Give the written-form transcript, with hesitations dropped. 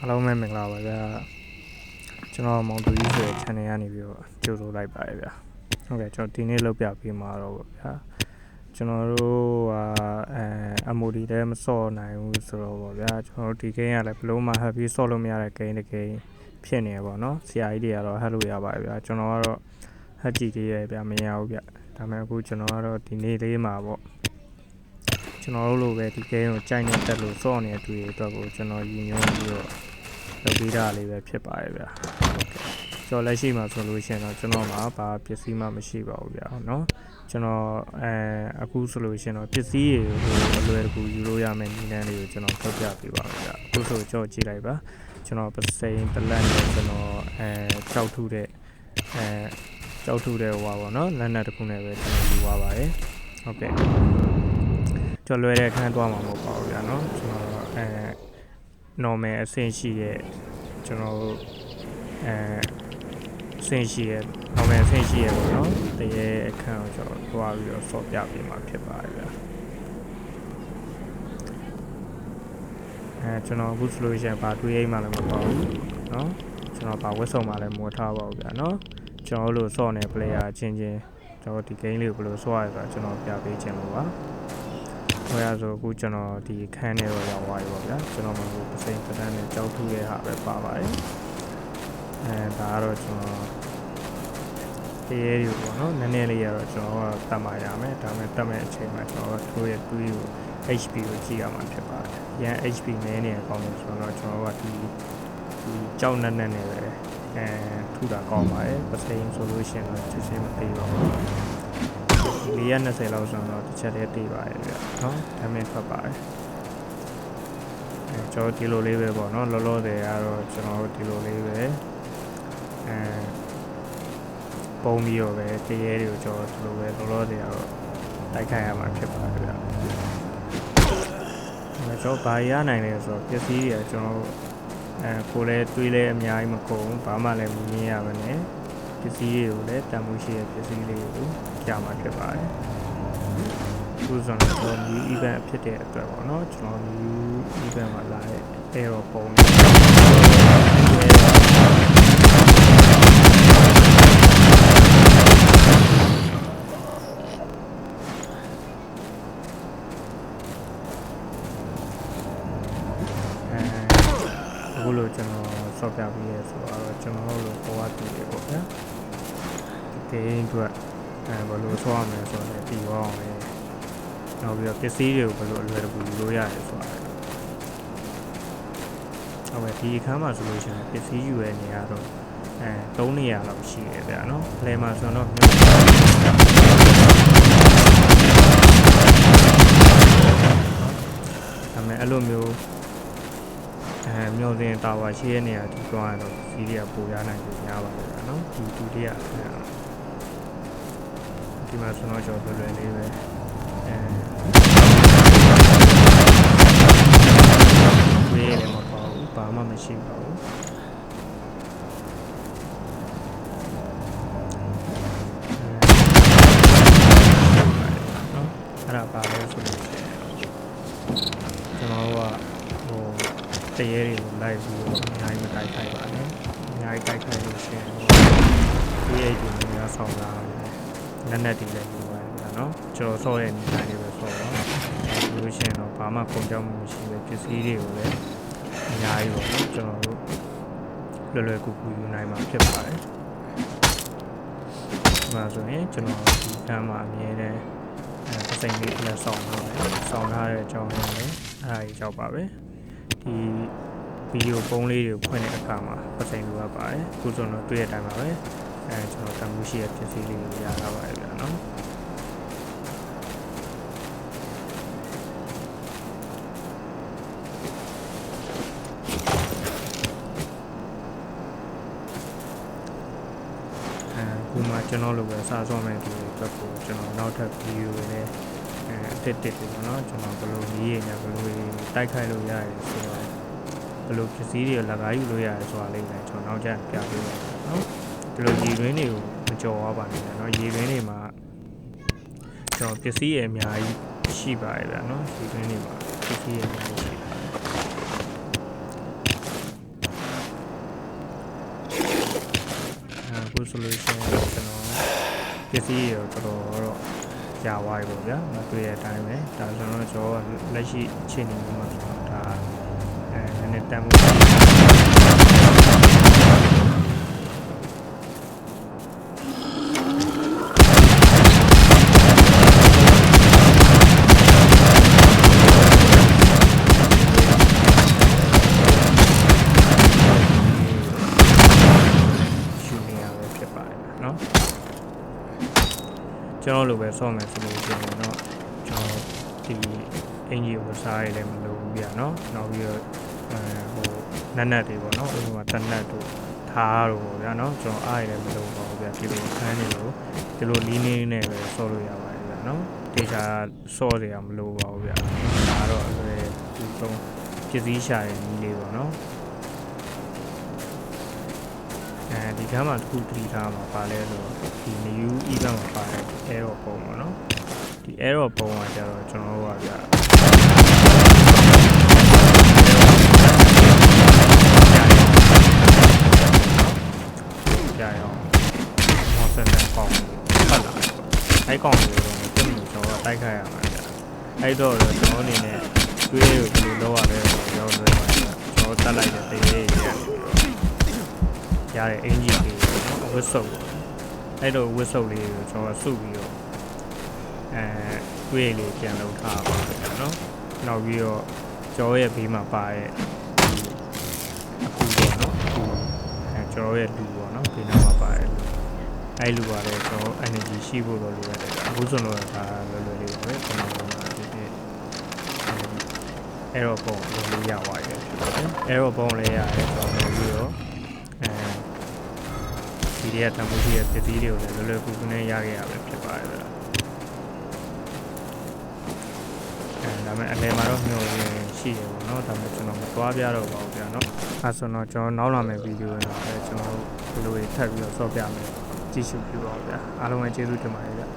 အားလုံးပဲမင်္ဂလာပါဗျာကျွန်တော်မောင်သူကြီးဆိုတဲ့ channel ကနေပြီးတော့ကြိုဆိုလိုက်ပါတယ်ဗျာဟုတ်ကဲ့ကျွန်တော်ဒီနေ့လောက်ပြပေးမှာတော့ဗျာကျွန်တော်တို့MOD လည်းမစော့နိုင်ဘူးဆိုတော့ဗျာကျွန်တော်တို့ဒီ game ကလည်းဘလို့မှ happy စော့လို့မရတဲ့ game တစ် game ဖြစ်နေရပါတော့ဆရာကြီးတွေကတော့ဟတ်လို့ရပါတယ်ဗျာကျွန်တော်ကတော့ဟတ်ကြည့်သေးရဗျာမရဘူးဗျာဒါပေမဲ့အခုကျွန်တော်ကတော့ဒီနေ့လေးမှာပေါ့ကျွန်တော်တို့လိုပဲဒီ game ကိုကြိုက်နေတက်လို့စော့နေတဲ့တွေ့အတွက်ကိုကျွန်တော်ရည်ညွှန်းပြီးတော့လုပ်ပေးတာလေးပဲဖြစ်ပါရဲ့ဗျာကျွန်တော်လက်ရှိမှာဆိုလို့ရှိရင်တော့ကျွန်တော်မှာဘာပစ္စည်းမှမရှိပါဘူးဗျာเนาะကျွန်တော်အခုဆိုလို့ရှိရင်တော့ပစ္စည်းတွေကိုအလွယ်တကူယူလို့ရမယ့်နည်းလမ်းလေးကိုကျွန်တော်ဖော်ပြပေးပါမယ်ဗျာအခုဆိုကြောက်ကြည့်လိုက်ပါကျွန်တော်ပစိန်တလက်နဲ့ကျွန်တော်ကြောက်ထုတဲ့ကြောက်ထုတဲ့ဟွာပေါ့เนาะလက်နက်တစ်ခုနဲ့ပဲကျွန်တော်ယူသွားပါတယ်ဟုတ်ကဲ့ကျွန်တော်လွယ်တဲ့အခန်းသွားမှာမဟုတ်ပါဘူးဗျာเนาะကျွန်တော်normal အဆင့်ရှိတဲ့ကျွန်တော်အဆင့်ရှိတဲ့ normal အဆင့်ရှိရဲ့ပေါ့နော်တရေအခန်းကိုကျွန်တော်တွားပြီးတော့ဆော့ပြပေးမှာဖြစ်ပါတယ်ဗျာကျွန်တော်အခုဆိုလို့ရှိရင်ဘာတွေးအိမ်မှလည်းမပေါ့ဘူးเนาะကျွန်တော်ဘာဝက်ဆုံမှလည်းမဝတ်ထားပါဘူးဗျာเนาะကျွန်တော်တို့ဆော့နေ player ချင်းချင်းကျွန်တော်ဒီ game လေးကိုဘယ်လိုဆော့ရလဲဆိုတော့ကျွန်တော်ပြပေးခြင်းလို့ပါဟိုရဆိုအခုကျွန်တော်ဒီခန်းထဲတော့ရောက်သွားပြီပေါ့ဗျာကျွန်တော်မဟုတ်ပစိန်ပဒန်းနဲ့ကြောက်ထုရဲ့ဟာပဲပါပါတယ်ဒါကတော့ကျွန်တော်တရေတွေပေါ့နော်နည်းနည်းလေးရတော့ကျွန်တော်ကတတ်မှရမယ်ဒါပေမဲ့တတ်မဲ့အချိန်မှာကျွန်တော်ထိုးရဲ့တွေးကို HP ကိုကြည့်ရမှာဖြစ်ပါတယ်ရန် HP နည်းနေကောင်းလို့ဆိုတော့ကျွန်တော်ကဒီကြောက်နက်နဲ့ပဲထုတာကောင်းပါတယ်ပစိန်ဆိုလို့ရှိရင်တော့ချက်ချင်းမပေးပါဘူး420လောက်ဆိုတော့တစ်ချက်တည်းတေးပါရဲ့ဗျာเนาะဒါမဲ့ဖတ်ပါတယ်ကျွန်တော်ဒီလိုလေးပဲပေါ့เนาะလောလောဆယ်ကတော့ကျွန်တော်ဒီလိုလေးပဲပုံပြီးတော့ပဲတရေတွေကိုကျွန်တော်ဒီလိုပဲလောလောဆယ်ကတော့တိုက်ခိုက်ရမှာဖြစ်ပါတယ်ဗျာကျွန်တော်ဘာရနိုင်လဲဆိုတော့ပစ္စည်းတွေကကျွန်တော်ကိုလည်းတွေးလဲအများကြီးမကုန်ဘာမှလည်းမမြင်ရပါနဲ့ပစ္စည်းတွေကိုလည်းတန်ဖိုးရှိတဲ့ပစ္စည်းလေးကိုကြာမှာဖြစ်ပါတယ်အခုဆိုတော့ new event ဖြစ်တဲ့အတွက်ပေါ့နော်ကျွန်တော် new event မှာလာတဲ့ error ပုံအခုလိုကျွန်တော်ဆော့ပြပြီးရဆိုတော့ကျွန်တော်တို့ပေါ်ဝတ်ပြီးပေါ့ဗျာဒီ game အတွက်ဘယ်လိုဆော့ရမလဲဆိုတော့ပြီးသွားအောင်လေနောက်ပြီးတော့ပစ္စည်းတွေကိုဘယ်လိုအလွယ်တကူယူလို့ရတယ်ဆိုတာဟုတ်ပဲဒီအခန်းမှာဆိုလို့ရှိရင်ပစ္စည်းယူရနေရတော့3နေရာလောက်ရှိတယ်ဗျာနော်လဲမှာဆိုတော့ဒါမဲ့အဲ့လိုမျိုးမျိုးစင်တာဝါရှိတဲ့နေရာဒီသွားရတော့စီးရီးကပိုရနိုင်လို့များပါတယ်ဗျာနော်ဒီဒုတိယဒီမှာဆိုတော့ကျွန်တော်လွယ်လေးပဲဝေးတယ်မပေါ့ဘူးဘာမှမရှိပါဘူးအဲ့ဒါပါလဲဆိုလို့ကျွန်တော်ကတရေတွေကိုလိုက်ပြီးတော့အများကြီးမတိုက်ခိုက်ပါနဲ့အများကြီးတိုက်ခိုက်လို့ရှိရင်ဒီအိတ်တွေများဆောင်လာတယ်နက်တွေလည်းယူပါတယ်ဗျာနော်ကျွန်တော်ဆော့တဲ့နေရာတွေပဲဆော့တော့လို့ရှိရင်တော့ဘာမှပုံကြောက်မှုမရှိပဲပစ္စည်းတွေကိုလည်းအများကြီးပေါ့နော်ကျွန်တော်တို့လွယ်လွယ်ကူကူယူနိုင်မှာဖြစ်ပါတယ်ဒီမှာဆိုရင်ကျွန်တော်ဒီကမ်းမှာအမြဲတမ်းပစိန်လေးလည်းဆောင်းထားတယ်ဆောင်းထားတဲ့အကြောင်းလည်းအဲ့ဒါကြီးကြောက်ပါပဲဒီဗီဒီယိုပုံးလေးတွေကိုဖွင့်တဲ့အခါမှာပစိန်လိုရပါတယ်အခုဆိုတော့တွေ့တဲ့အတိုင်းပါပဲကျွန်တော်တန်ဖိုးရှိတဲ့ပစ္စည်းလေးကိုရတာပါတယ်ဗျာနော်ခုမှကျွန်တော်လိုပဲစာစောမဲ့ဒီအတွက်ကိုကျွန်တော်နောက်ထပ်ဗီဒီယိုတွေနဲ့တစ်တယ်ပေါ့နော်ကျွန်တော်ဘယ်လိုနည်းရညာဘယ်လိုတိုက်ခိုက်လို့ရတယ်ဆိုတော့ဘယ်လိုပစ္စည်းတွေလကားယူလို့ရတယ်ဆိုတာလေးလည်းကျွန်တော်နောက်ကျပြပေးပါမယ်နော်ဒီလိုရေတွင်းတွေကိုမကြော်ရပါနဲ့နော်ရေတွင်းတွေမှာကျွန်တော်ပစ္စည်းရအများကြီးရှိပါတယ်ဗျာနော်ရေတွင်းတွေမှာပစ္စည်းရအများကြီးရှိပါတယ် အခုဆိုလို့ရှိရင်ကျွန်တော်ပစ္စည်းရောတော်တော့ကြာသွားပြီပေါ့ဗျာမတွေ့တဲ့အတိုင်းပဲဒါကျွန်တော်လက်ရှိအခြေအနေမှာကျွန်တော်ဒါနည်းနည်းတန်ဖို့ကျွန်တော်လိုပဲဆော့မယ်ဆိုလို့ရှိရင်တော့ကျွန်တော်ဒီအင်ဂျီကိုစားရည်လည်းမလိုဘူးဗျာနော်နောက်ပြီးတော့ဟိုနက်တွေပေါ့နော်ဥပမာတနက်တို့ထားတို့ပေါ့ဗျာနော်ကျွန်တော်အားရည်လည်းမလိုပါဘူးဗျာဒီလိုအခန်းတွေလို့ဒီလိုနီးနေနဲ့ပဲဆော့လို့ရပါတယ်ဗျာနော်ဒေတာဆော့ရမလိုပါဘူးဗျာဒါတော့ဒီဆုံးပစ္စည်းရှာရည်နီးလေးပေါ့နော်ဒီကမ်းမှာတစ်ခုတတိထားမှာပါလဲဆိုဒီ new event မှာပါတဲ့ error ပုံပေါ့နော်ဒီ error ပုံကကြတော့ကျွန်တော်တို့ကဗျာကြာရောမော်စံတဲ့ပုံဖတ်လာအဲ့ကောင်ကိုတော့ကျွန်တော်တိုက်ခိုက်ရမှာဗျာအဲ့တော့ကျွန်တော်အနေနဲ့တွေးကိုဘယ်လိုလုပ်ရလဲဆိုတော့ကျွန်တော်တက်လိုက်တဲ့တေးလေးရတဲ့အင်ဂျင်လေးဝစ်ဆုပ်အဲ့လိုဝစ်ဆုပ်လေးကိုကျွန်တော်စုပြီးတော့တွေးလေးပြန်လုပ်ထားပါတယ်နော်နောက်ပြီးတော့ကျော်ရဲ့ဘေးမှာပါတဲ့အခုပေါ့နော်ကျော်ရဲ့လူပေါ့နော်ဘေးနားမှာပါတဲ့လူအဲ့လူပါလေကျွန်တော် energy ရှိဖို့တော့လိုရတယ်အခုဆိုတော့ဒါလွယ်လွယ်လေးပါပဲကျွန်တော်ကဒီerror ပုံလေးရသွားတယ်ဖြစ်ပါတယ် error ပုံလေးရတယ်ကျွန်တော်ပြီးတော့ဒီရဲ့တံမိုးကြီးရဲ့ပစ္စည်းတွေကိုလည်းလွယ်လွယ်ကူကူနဲ့ရခဲ့ရပဲဖြစ်ပါတယ်ဗျာဒါပေမဲ့အလဲမှာတော့မျိုးရင်းရှိတယ်ပေါ့နော်ဒါပေမဲ့ကျွန်တော်မသွားပြတော့ပါဘူးဗျာနော်အဲဆိုတော့ကျွန်တော်နောက်လာမယ့်ဗီဒီယိုတွေတော့ကျွန်တော်ဘယ်လိုထပ်ပြီးတော့ဆော့ပြမယ်ကြည့်ရှုပြပါဦးဗျာအားလုံးပဲကျေးဇူးတင်ပါတယ်ဗျာ